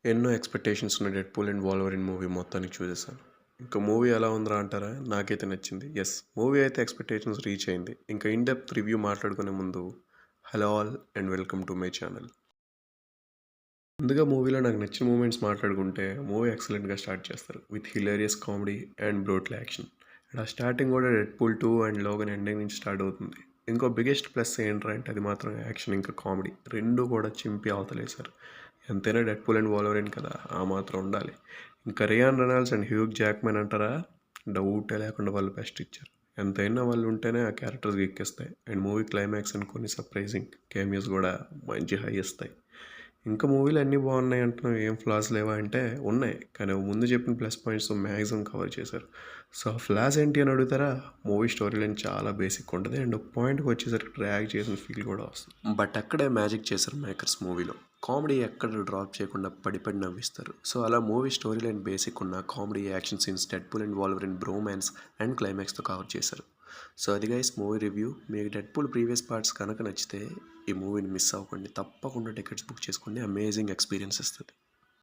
ఎన్నో ఎక్స్‌పెక్టేషన్స్ ఉన్న 'Deadpool and Wolverine' movie మొత్తానికి చూసేసాను. ఇంకా మూవీ ఎలా ఉందిరా అంటారా? నాకైతే నచ్చింది. యెస్, మూవీ అయితే ఎక్స్‌పెక్టేషన్స్ రీచ్ అయింది. ఇంకా ఇన్ డెప్త్ రివ్యూ మాట్లాడుకునే ముందు hello all and welcome to my channel. ముందుగా మూవీలో నాకు నచ్చిన మూమెంట్స్ మాట్లాడుకుంటే మూవీ ఎక్సలెంట్‌గా స్టార్ట్ చేస్తారు. With hilarious comedy and brutal action. And ఆ స్టార్టింగ్ కూడా 'డెడ్‌పూల్ 2' అండ్ 'లోగన్' ఎండింగ్ నుంచి స్టార్ట్ అవుతుంది. ఇంకో బిగ్గెస్ట్ ప్లస్ ఏంట్రా అంటే అది మాత్రం యాక్షన్ ఇంకా కామెడీ రెండు కూడా చింపి అవతలేశారు. ఎంతైనా 'డెడ్‌పూల్ అండ్ వోల్వరిన్' కదా, ఆ మాత్రం ఉండాలి. ఇంకా Ryan Reynolds and Hugh Jackman అంటారా, డౌటే లేకుండా వాళ్ళు బెస్ట్ ఇచ్చారు. ఎంతైనా వాళ్ళు ఉంటేనే ఆ క్యారెక్టర్స్ ఎక్కిస్తాయి. అండ్ మూవీ క్లైమాక్స్ అండ్ కొన్ని సర్ప్రైజింగ్ కేమియోస్ కూడా మంచి హై ఇస్తాయి. ఇంకా మూవీలు అన్నీ బాగున్నాయి అంటున్నావు, ఏం ఫ్లాస్ లేవా అంటే ఉన్నాయి. కానీ ముందు చెప్పిన ప్లస్ పాయింట్స్ మ్యాక్సిమం కవర్ చేశారు. సో ఆ ఫ్లాస్ ఏంటి అని అడుగుతారా? మూవీ స్టోరీ లైన్ చాలా బేసిక్ ఉంటుంది అండ్ ఒక పాయింట్కి వచ్చేసరికి డ్రాగ్ చేసిన ఫీల్ కూడా వస్తుంది. బట్ అక్కడే మ్యాజిక్ చేశారు మేకర్స్ మూవీలో. కామెడీ ఎక్కడ డ్రాప్ చేయకుండా పడి పడి నవ్విస్తారు. సో అలా మూవీ స్టోరీ లైన్ బేసిక్ ఉన్న comedy action scenes, Deadpool and Wolverine bromance and క్లైమాక్స్తో కవర్ చేశారు. సో అది గైస్ మూవీ రివ్యూ. మీకు డెడ్‌పూల్ ప్రీవియస్ పార్ట్స్ కనుక నచ్చితే ఈ మూవీని మిస్ అవ్వకండి. తప్పకుండా టికెట్స్ బుక్ చేసుకోండి. అమేజింగ్ ఎక్స్పీరియన్స్ ఇస్తుంది.